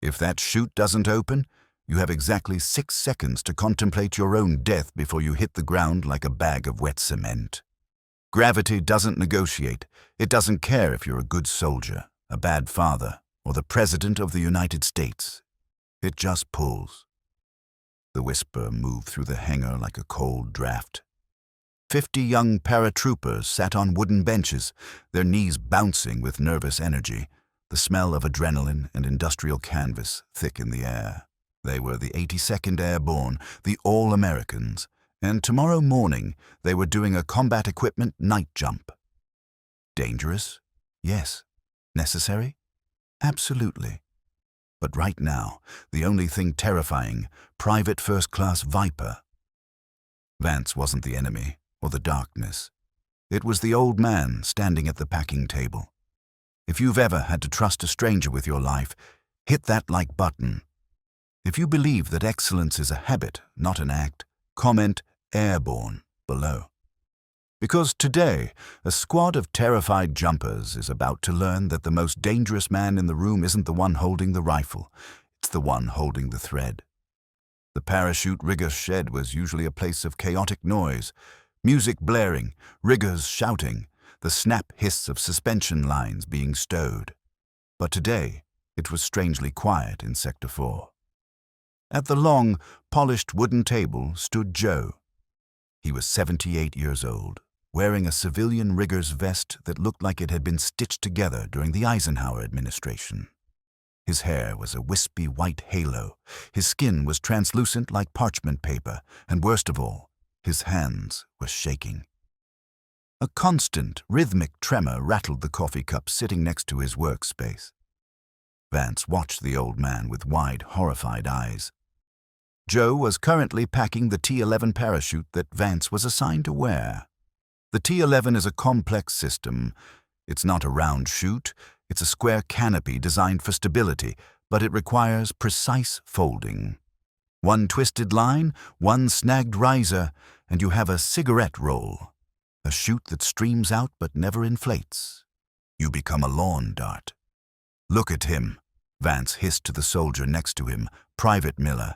If that chute doesn't open, you have exactly 6 seconds to contemplate your own death before you hit the ground like a bag of wet cement. Gravity doesn't negotiate. It doesn't care if you're a good soldier, a bad father, or the President of the United States. It just pulls. The whisper moved through the hangar like a cold draft. 50 young paratroopers sat on wooden benches, their knees bouncing with nervous energy, the smell of adrenaline and industrial canvas thick in the air. They were the 82nd Airborne, the All-Americans, and tomorrow morning they were doing a combat equipment night jump. Dangerous? Yes. Necessary? Absolutely. But right now, the only thing terrifying, Private First Class Viper. Vance wasn't the enemy, or the darkness. It was the old man standing at the packing table. If you've ever had to trust a stranger with your life, hit that like button. If you believe that excellence is a habit, not an act, comment Airborne below. Because today, a squad of terrified jumpers is about to learn that the most dangerous man in the room isn't the one holding the rifle, it's the one holding the thread. The parachute rigger's shed was usually a place of chaotic noise, music blaring, riggers shouting, the snap hiss of suspension lines being stowed. But today, it was strangely quiet in Sector 4. At the long, polished wooden table stood Joe. He was 78 years old, wearing a civilian rigger's vest that looked like it had been stitched together during the Eisenhower administration. His hair was a wispy white halo, his skin was translucent like parchment paper, and worst of all, his hands were shaking. A constant, rhythmic tremor rattled the coffee cup sitting next to his workspace. Vance watched the old man with wide, horrified eyes. Joe was currently packing the T-11 parachute that Vance was assigned to wear. The T-11 is a complex system. It's not a round chute, it's a square canopy designed for stability, but it requires precise folding. One twisted line, one snagged riser, and you have a cigarette roll. A chute that streams out but never inflates. You become a lawn dart. Look at him, Vance hissed to the soldier next to him, Private Miller.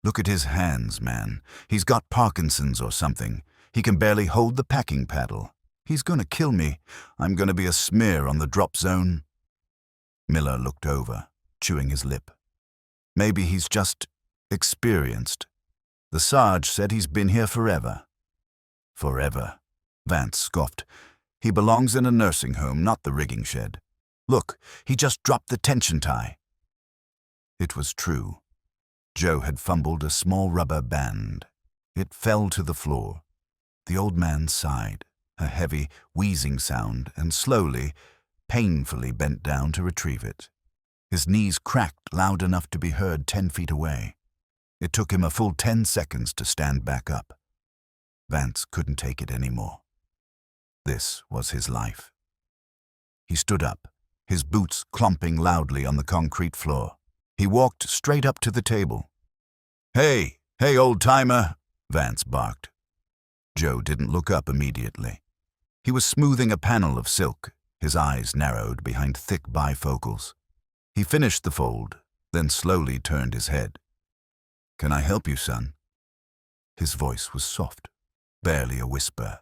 Look at his hands, man. He's got Parkinson's or something. He can barely hold the packing paddle. He's gonna kill me. I'm gonna be a smear on the drop zone. Miller looked over, chewing his lip. Maybe he's just experienced. The Sarge said he's been here forever. Forever, Vance scoffed. He belongs in a nursing home, not the rigging shed. Look, he just dropped the tension tie. It was true. Joe had fumbled a small rubber band. It fell to the floor. The old man sighed, a heavy, wheezing sound, and slowly, painfully bent down to retrieve it. His knees cracked loud enough to be heard 10 feet away. It took him a full 10 seconds to stand back up. Vance couldn't take it anymore. This was his life. He stood up, his boots clomping loudly on the concrete floor. He walked straight up to the table. Hey, old-timer, Vance barked. Joe didn't look up immediately. He was smoothing a panel of silk, his eyes narrowed behind thick bifocals. He finished the fold, then slowly turned his head. Can I help you, son? His voice was soft, barely a whisper.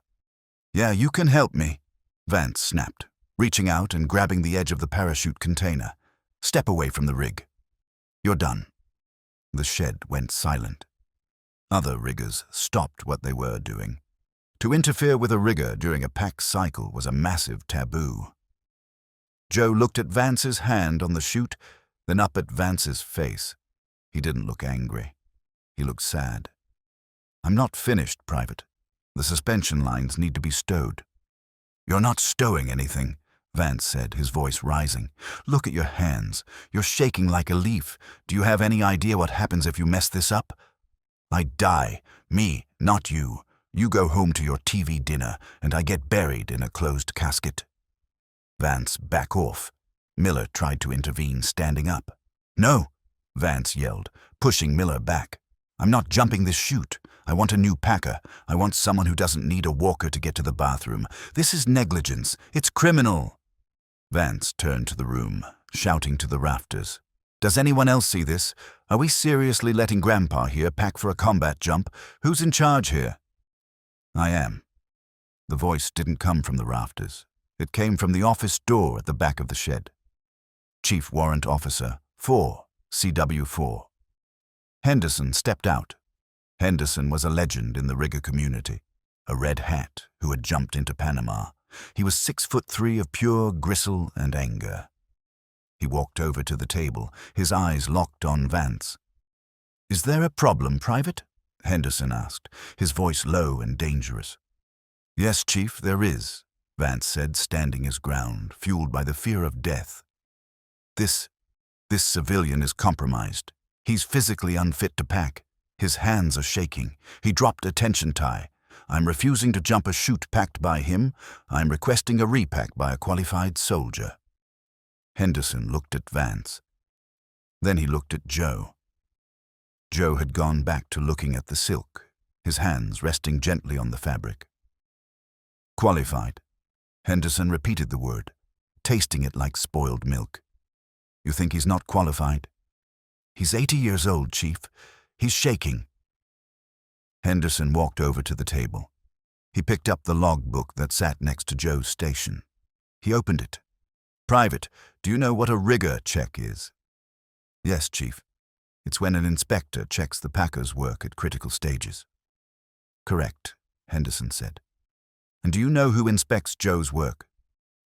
Yeah, you can help me, Vance snapped, reaching out and grabbing the edge of the parachute container. Step away from the rig. You're done. The shed went silent. Other riggers stopped what they were doing. To interfere with a rigger during a pack cycle was a massive taboo. Joe looked at Vance's hand on the chute, then up at Vance's face. He didn't look angry. He looked sad. I'm not finished, Private. The suspension lines need to be stowed. You're not stowing anything, Vance said, his voice rising. Look at your hands. You're shaking like a leaf. Do you have any idea what happens if you mess this up? I die. Me, not you. You go home to your TV dinner, and I get buried in a closed casket. Vance, back off. Miller tried to intervene, standing up. No, Vance yelled, pushing Miller back. I'm not jumping this chute. I want a new packer. I want someone who doesn't need a walker to get to the bathroom. This is negligence. It's criminal. Vance turned to the room, shouting to the rafters. Does anyone else see this? Are we seriously letting Grandpa here pack for a combat jump? Who's in charge here? I am. The voice didn't come from the rafters. It came from the office door at the back of the shed. Chief Warrant Officer 4, CW4. Henderson stepped out. Henderson was a legend in the rigger community, a red hat who had jumped into Panama. He was 6'3" of pure gristle and anger. He walked over to the table, his eyes locked on Vance. "Is there a problem, Private?" Henderson asked, his voice low and dangerous. "Yes, Chief, there is," Vance said, standing his ground, fueled by the fear of death. This civilian is compromised. He's physically unfit to pack. His hands are shaking. He dropped a tension tie. I'm refusing to jump a chute packed by him. I'm requesting a repack by a qualified soldier." Henderson looked at Vance. Then he looked at Joe. Joe had gone back to looking at the silk, his hands resting gently on the fabric. "Qualified." Henderson repeated the word, tasting it like spoiled milk. "You think he's not qualified?" "He's 80 years old, Chief. He's shaking." Henderson walked over to the table. He picked up the logbook that sat next to Joe's station. He opened it. "Private, do you know what a rigger check is?" "Yes, Chief. It's when an inspector checks the packer's work at critical stages." "Correct," Henderson said. "And do you know who inspects Joe's work?"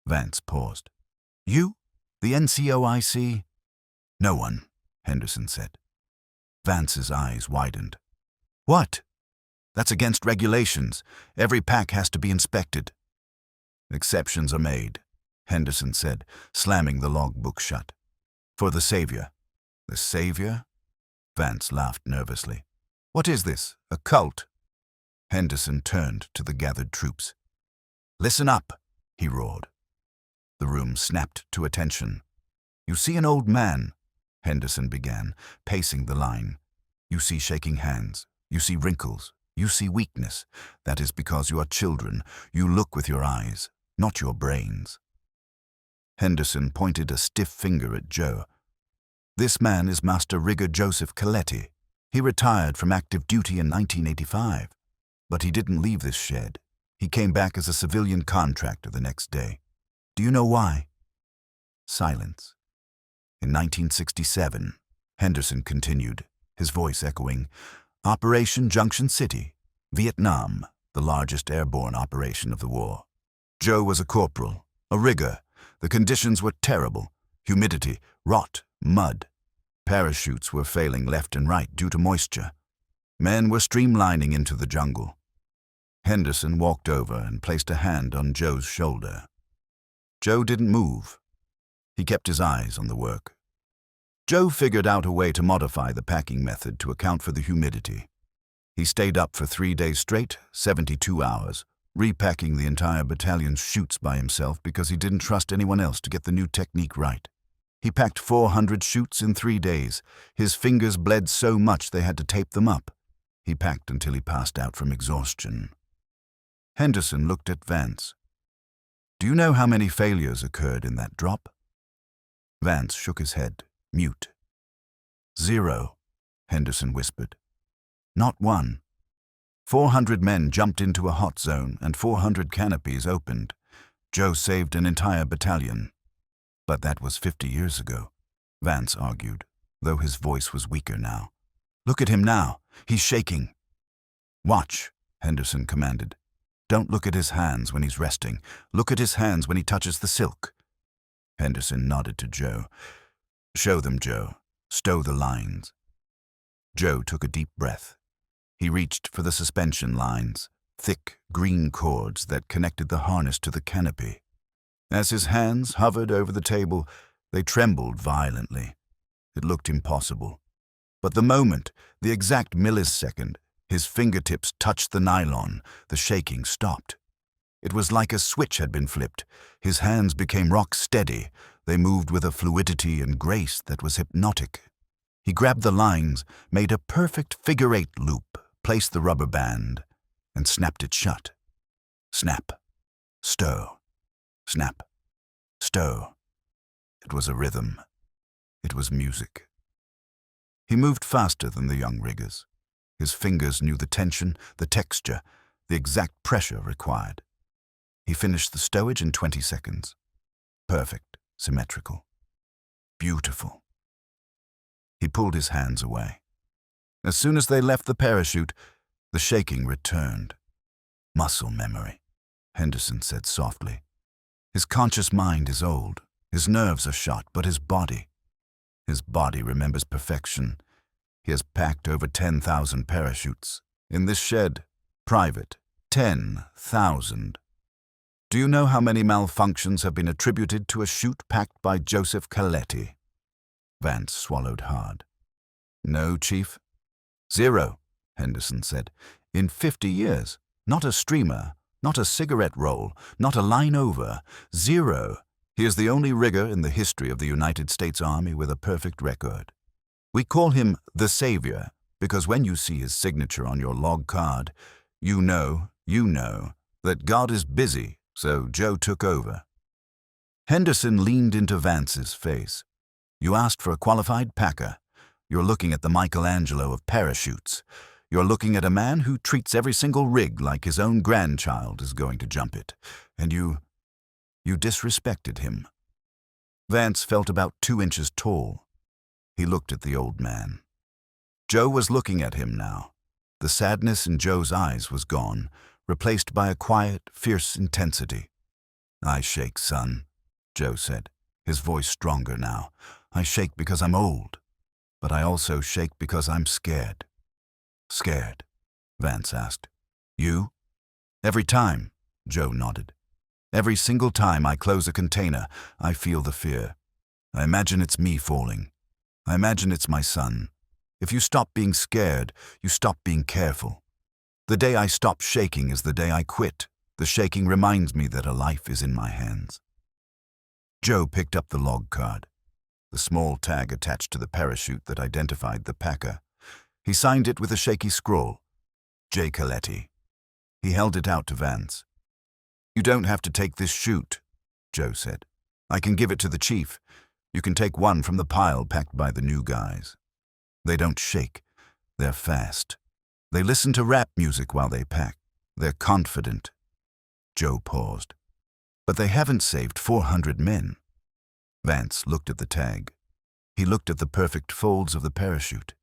Vance paused. "You? The NCOIC?" "No one," Henderson said. Vance's eyes widened. "What?" "That's against regulations. Every pack has to be inspected." "Exceptions are made," Henderson said, slamming the logbook shut. "For the Savior." "The Savior?" Vance laughed nervously. "What is this? A cult?" Henderson turned to the gathered troops. "Listen up," he roared. The room snapped to attention. "You see an old man," Henderson began, pacing the line. "You see shaking hands. You see wrinkles. You see weakness. That is because you are children. You look with your eyes, not your brains." Henderson pointed a stiff finger at Joe. "This man is Master Rigger Joseph Coletti. He retired from active duty in 1985. But he didn't leave this shed. He came back as a civilian contractor the next day. Do you know why?" Silence. "In 1967, Henderson continued, his voice echoing, Operation Junction City, Vietnam, the largest airborne operation of the war. Joe was a corporal, a rigger. The conditions were terrible. Humidity, rot, mud. Parachutes were failing left and right due to moisture. Men were streamlining into the jungle." Henderson walked over and placed a hand on Joe's shoulder. Joe didn't move. He kept his eyes on the work. Joe figured out a way to modify the packing method to account for the humidity. He stayed up for 3 days straight, 72 hours, repacking the entire battalion's chutes by himself because he didn't trust anyone else to get the new technique right. He packed 400 chutes in 3 days. His fingers bled so much they had to tape them up. He packed until he passed out from exhaustion. Henderson looked at Vance. "Do you know how many failures occurred in that drop?" Vance shook his head, mute. "0, Henderson whispered. "Not one. 400 men jumped into a hot zone and 400 canopies opened. Joe saved an entire battalion." "But that was 50 years ago," Vance argued, though his voice was weaker now. "Look at him now. He's shaking." "Watch," Henderson commanded. "Don't look at his hands when he's resting. Look at his hands when he touches the silk." Henderson nodded to Joe. "Show them, Joe. Stow the lines." Joe took a deep breath. He reached for the suspension lines, thick green cords that connected the harness to the canopy. As his hands hovered over the table, they trembled violently. It looked impossible. But the moment, the exact millisecond, his fingertips touched the nylon, the shaking stopped. It was like a switch had been flipped. His hands became rock steady. They moved with a fluidity and grace that was hypnotic. He grabbed the lines, made a perfect figure-8 loop, placed the rubber band, and snapped it shut. Snap, stow, snap, stow. It was a rhythm. It was music. He moved faster than the young riggers. His fingers knew the tension, the texture, the exact pressure required. He finished the stowage in 20 seconds. Perfect, symmetrical, beautiful. He pulled his hands away. As soon as they left the parachute, the shaking returned. Muscle memory, Henderson said softly. His conscious mind is old. His nerves are shot, but his body remembers perfection. He has packed over 10,000 parachutes. In this shed, private, 10,000. Do you know how many malfunctions have been attributed to a chute packed by Joseph Coletti? Vance swallowed hard. No, Chief. 0, Henderson said. In 50 years. Not a streamer, not a cigarette roll, not a line over. 0. He is the only rigger in the history of the United States Army with a perfect record. We call him the Savior because when you see his signature on your log card, you know that God is busy, so Joe took over. Henderson leaned into Vance's face. You asked for a qualified packer. You're looking at the Michelangelo of parachutes. You're looking at a man who treats every single rig like his own grandchild is going to jump it. And you disrespected him. Vance felt about 2 inches tall. He looked at the old man. Joe was looking at him now. The sadness in Joe's eyes was gone, replaced by a quiet, fierce intensity. I shake, son, Joe said, his voice stronger now. I shake because I'm old, but I also shake because I'm scared. Scared? Vance asked. You? Every time, Joe nodded. Every single time I close a container, I feel the fear. I imagine it's me falling. I imagine it's my son. If you stop being scared, you stop being careful. The day I stop shaking is the day I quit. The shaking reminds me that a life is in my hands. Joe picked up the log card, the small tag attached to the parachute that identified the packer. He signed it with a shaky scrawl. J. Coletti. He held it out to Vance. You don't have to take this chute, Joe said. I can give it to the chief. You can take one from the pile packed by the new guys. They don't shake. They're fast. They listen to rap music while they pack. They're confident. Joe paused. But they haven't saved 400 men. Vance looked at the tag. He looked at the perfect folds of the parachute.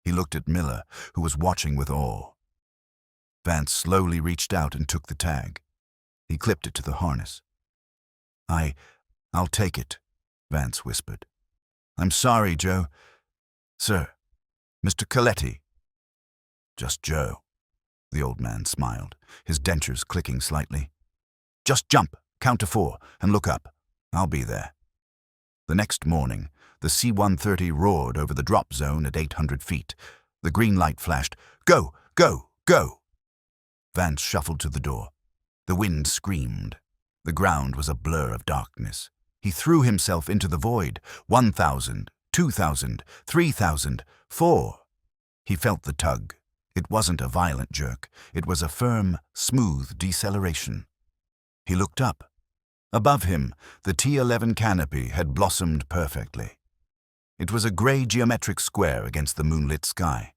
He looked at Miller, who was watching with awe. Vance slowly reached out and took the tag. He clipped it to the harness. I'll take it, Vance whispered. I'm sorry, Joe. Sir, Mr. Coletti. Just Joe. The old man smiled, his dentures clicking slightly. Just jump, count to 4, and look up. I'll be there. The next morning, the C-130 roared over the drop zone at 800 feet. The green light flashed. Go, go, go! Vance shuffled to the door. The wind screamed. The ground was a blur of darkness. He threw himself into the void. 1,000, 2,000, 3,000, 4. He felt the tug. It wasn't a violent jerk. It was a firm, smooth deceleration. He looked up. Above him, the T-11 canopy had blossomed perfectly. It was a gray geometric square against the moonlit sky.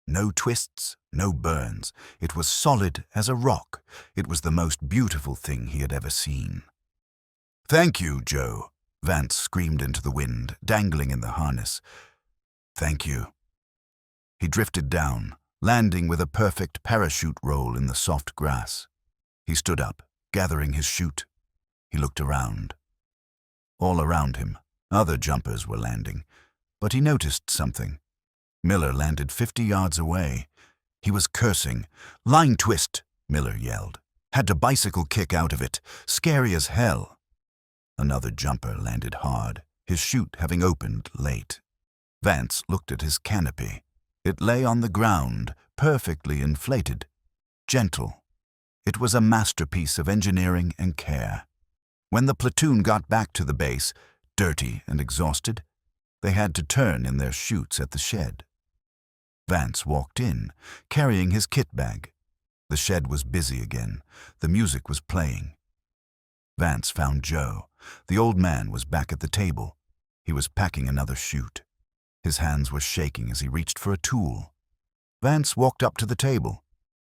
No twists, no burns. It was solid as a rock. It was the most beautiful thing he had ever seen. Thank you, Joe, Vance screamed into the wind, dangling in the harness. Thank you. He drifted down, landing with a perfect parachute roll in the soft grass. He stood up, gathering his chute. He looked around. All around him, other jumpers were landing, but he noticed something. Miller landed 50 yards away. He was cursing. Line twist, Miller yelled. Had to bicycle kick out of it. Scary as hell. Another jumper landed hard, his chute having opened late. Vance looked at his canopy. It lay on the ground, perfectly inflated, gentle. It was a masterpiece of engineering and care. When the platoon got back to the base, dirty and exhausted, they had to turn in their chutes at the shed. Vance walked in, carrying his kit bag. The shed was busy again. The music was playing. Vance found Joe. The old man was back at the table. He was packing another chute. His hands were shaking as he reached for a tool. Vance walked up to the table.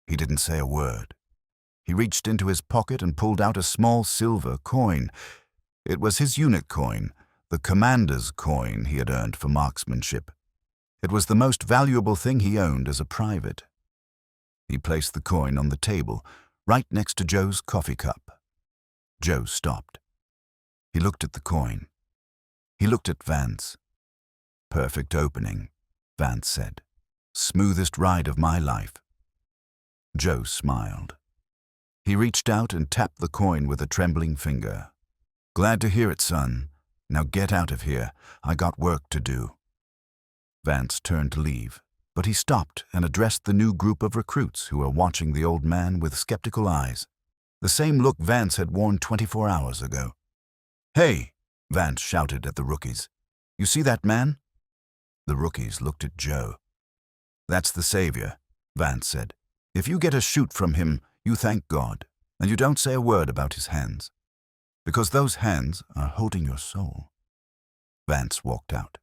He didn't say a word. He reached into his pocket and pulled out a small silver coin. It was his unit coin, the commander's coin he had earned for marksmanship. It was the most valuable thing he owned as a private. He placed the coin on the table, right next to Joe's coffee cup. Joe stopped. He looked at the coin. He looked at Vance. "Perfect opening," Vance said. "Smoothest ride of my life." Joe smiled. He reached out and tapped the coin with a trembling finger. "Glad to hear it, son. Now get out of here. I got work to do." Vance turned to leave, but he stopped and addressed the new group of recruits who were watching the old man with skeptical eyes. The same look Vance had worn 24 hours ago. "Hey!" Vance shouted at the rookies. "You see that man?" The rookies looked at Joe. "That's the savior," Vance said. "If you get a chute from him, you thank God, and you don't say a word about his hands. Because those hands are holding your soul." Vance walked out.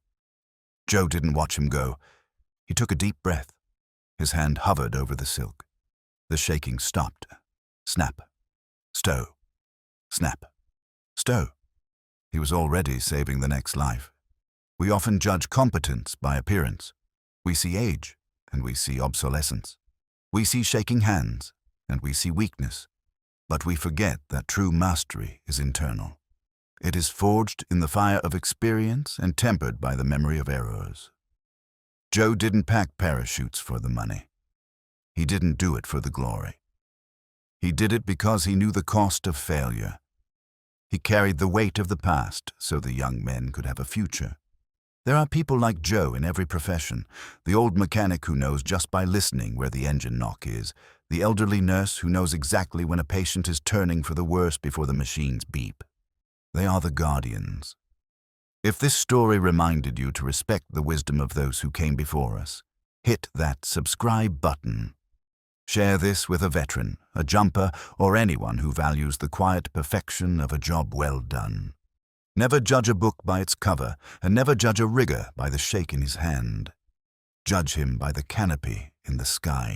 Joe didn't watch him go. He took a deep breath. His hand hovered over the silk. The shaking stopped. Snap. Stow. Snap. Stow. He was already saving the next life. We often judge competence by appearance. We see age, and we see obsolescence. We see shaking hands, and we see weakness. But we forget that true mastery is internal. It is forged in the fire of experience and tempered by the memory of errors. Joe didn't pack parachutes for the money. He didn't do it for the glory. He did it because he knew the cost of failure. He carried the weight of the past so the young men could have a future. There are people like Joe in every profession, the old mechanic who knows just by listening where the engine knock is, the elderly nurse who knows exactly when a patient is turning for the worse before the machines beep. They are the guardians. If this story reminded you to respect the wisdom of those who came before us, hit that subscribe button. Share this with a veteran, a jumper, or anyone who values the quiet perfection of a job well done. Never judge a book by its cover, and never judge a rigger by the shake in his hand. Judge him by the canopy in the sky.